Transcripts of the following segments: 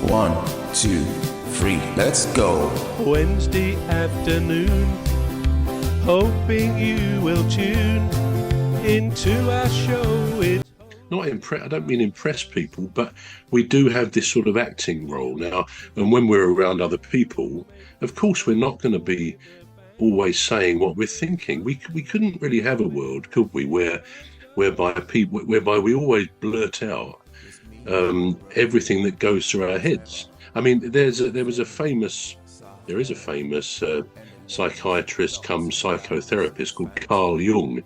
1, 2, 3, let's go. Wednesday afternoon, hoping you will tune into our show. I don't mean impress people, but we do have this sort of acting role now. And when we're around other people, of course, we're not going to be always saying what we're thinking. We couldn't really have a world, could we, whereby we always blurt out everything that goes through our heads. I mean, there is a famous psychiatrist come psychotherapist called Carl Jung,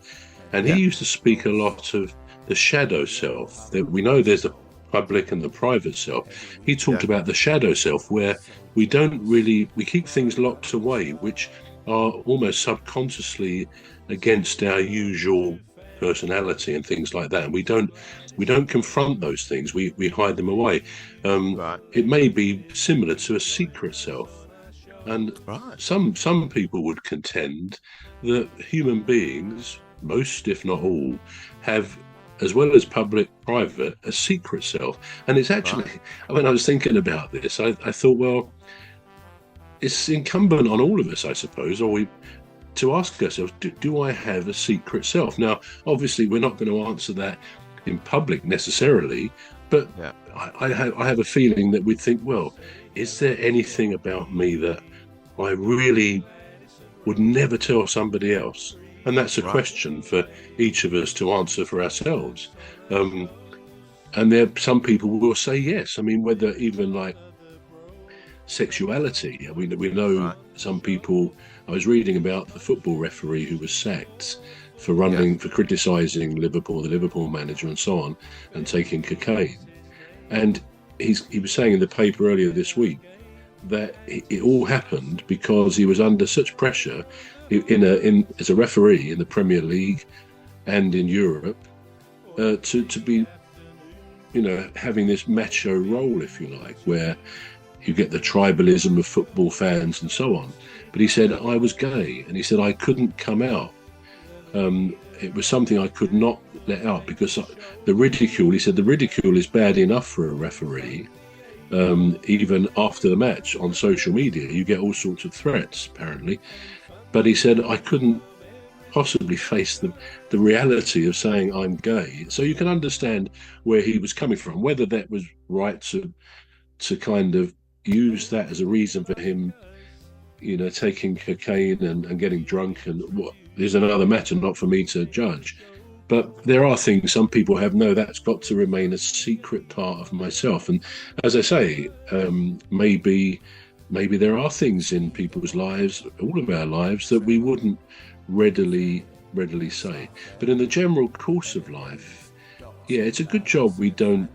and he used to speak a lot of the shadow self. That we know there's the public and the private self. He talked about the shadow self, where we keep things locked away, which are almost subconsciously against our usual personality and things like that. And we don't confront those things. We hide them away. It may be similar to a secret self. And some people would contend that human beings, most if not all, have, as well as public, private, a secret self. And it's actually, when I was thinking about this, I thought, well, it's incumbent on all of us, I suppose, to ask ourselves, do I have a secret self? Now, obviously, we're not going to answer that in public necessarily, but I have a feeling that we'd think, well, is there anything about me that I really would never tell somebody else? And that's a question for each of us to answer for ourselves. And some people will say yes. I mean, whether even like sexuality, we know some people. I was reading about the football referee who was sacked for criticising Liverpool, the Liverpool manager, and so on, and taking cocaine. And he was saying in the paper earlier this week that it all happened because he was under such pressure as a referee in the Premier League and in Europe to be, having this macho role, if you like, where you get the tribalism of football fans and so on. But he said, I was gay, and he said, I couldn't come out. It was something I could not let out because the ridicule is bad enough for a referee. Even after the match on social media, you get all sorts of threats, apparently. But he said, I couldn't possibly face the reality of saying I'm gay. So you can understand where he was coming from, whether that was right to kind of use that as a reason for him, taking cocaine and getting drunk, and what is another matter, not for me to judge. But there are things some people have, no, that's got to remain a secret part of myself. And as I say, maybe there are things in people's lives, all of our lives, that we wouldn't readily say. But in the general course of life, it's a good job we don't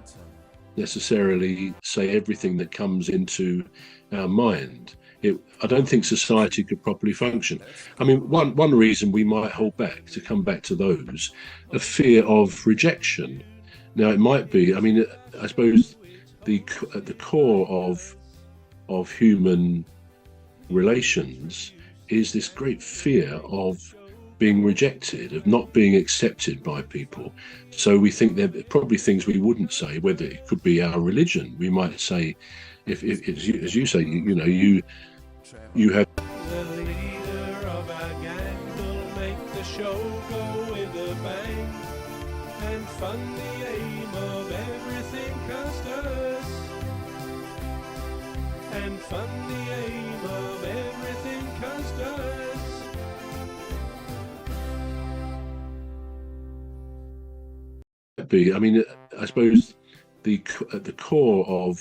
necessarily say everything that comes into our mind. I don't think society could properly function. I mean, one reason we might hold back, to come back to those, a fear of rejection. Now, it might be, I mean, I suppose at the core of human relations is this great fear of being rejected, of not being accepted by people. So we think there are probably things we wouldn't say, whether it could be our religion. We might say, if as you say, you have. The leader of our gang will make the show go with a bang and fund the aim of everything customers. And fund the aim of everything customers. I mean, I suppose at the core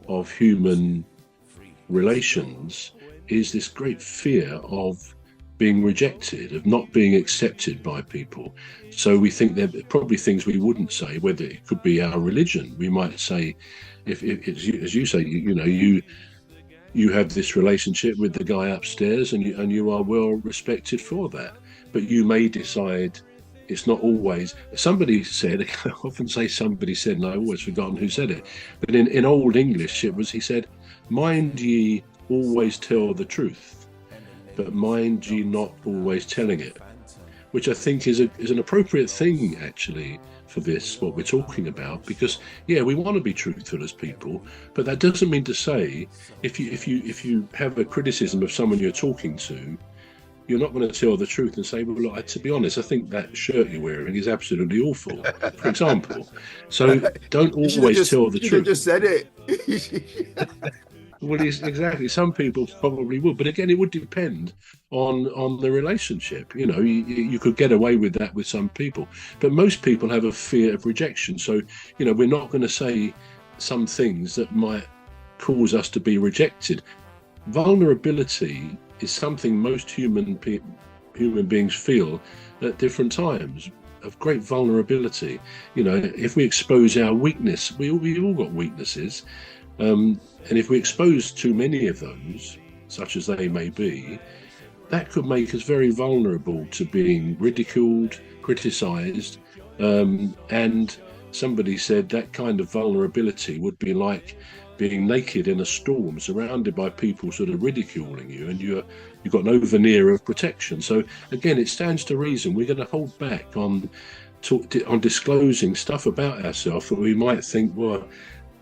of human relations is this great fear of being rejected, of not being accepted by people. So we think there are probably things we wouldn't say, whether it could be our religion. We might say, if as you say, you have this relationship with the guy upstairs, and you are well respected for that. But you may decide it's not always. Somebody said, I often say somebody said, and I've always forgotten who said it, but in Old English he said, mind ye always tell the truth, but mind ye not always telling it, which I think is an appropriate thing, actually, for this, what we're talking about, because yeah, we want to be truthful as people, but that doesn't mean to say if you have a criticism of someone you're talking to, you're not going to tell the truth and say, well, look, to be honest, I think that shirt you're wearing is absolutely awful, for example. So don't always tell the You truth. just said it. Well, exactly. Some people probably would, but again, it would depend on the relationship. You know, you could get away with that with some people, but most people have a fear of rejection. So, you know, we're not going to say some things that might cause us to be rejected. Vulnerability is something most human beings feel at different times, of great vulnerability. You know, if we expose our weakness, we all got weaknesses. And if we expose too many of those, such as they may be, that could make us very vulnerable to being ridiculed, criticised. And somebody said that kind of vulnerability would be like being naked in a storm, surrounded by people sort of ridiculing you, and you've got no veneer of protection. So again, it stands to reason we're going to hold back on disclosing stuff about ourselves that we might think, well,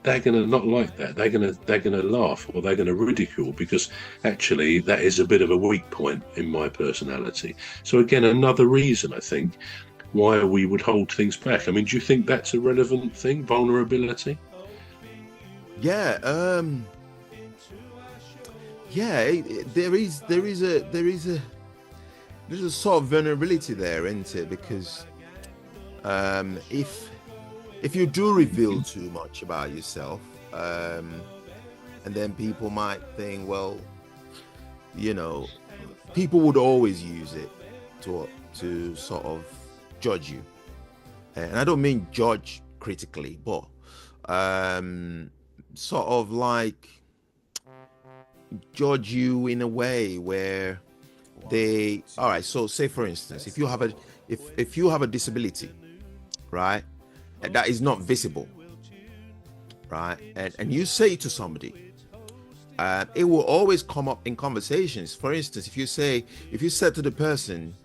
they're going to not like that. They're going to laugh, or they're going to ridicule, because actually that is a bit of a weak point in my personality. So again, another reason, I think, why we would hold things back. I mean, do you think that's a relevant thing, vulnerability? Yeah, there is a sort of vulnerability there, isn't it? Because if you do reveal too much about yourself, and then people might think, well, you know, people would always use it to sort of judge you, and I don't mean judge critically, but sort of like judge you in a way where all right, so say for instance, if you have a disability, right, and that is not visible, right, and you say to somebody, it will always come up in conversations. For instance, if you said to the person,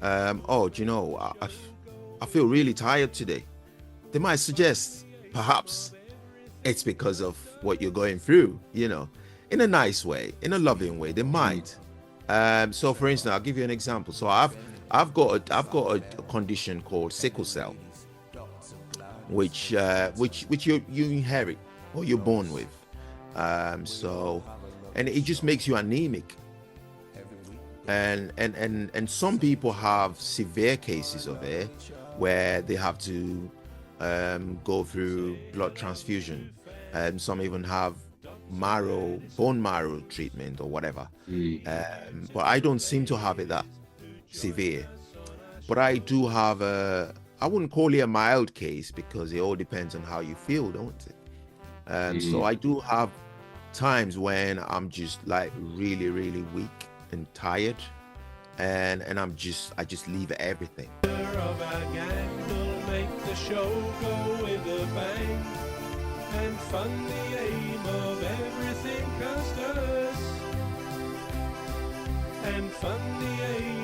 oh, do you know, I feel really tired today, they might suggest perhaps it's because of what you're going through, you know, in a nice way, in a loving way. They might. So for instance, I'll give you an example. So I've got a condition called sickle cell, which you inherit or you're born with. So, and it just makes you anemic. And some people have severe cases of it where they have to go through blood transfusion, and some even have bone marrow treatment or whatever. But I don't seem to have it that severe. But I do have I wouldn't call it a mild case, because it all depends on how you feel, don't it? So I do have times when I'm just like really, really weak and tired, and I just leave everything. Of our gang will make the show go with a bang, and fun the aim of everything cast us, and fun the aim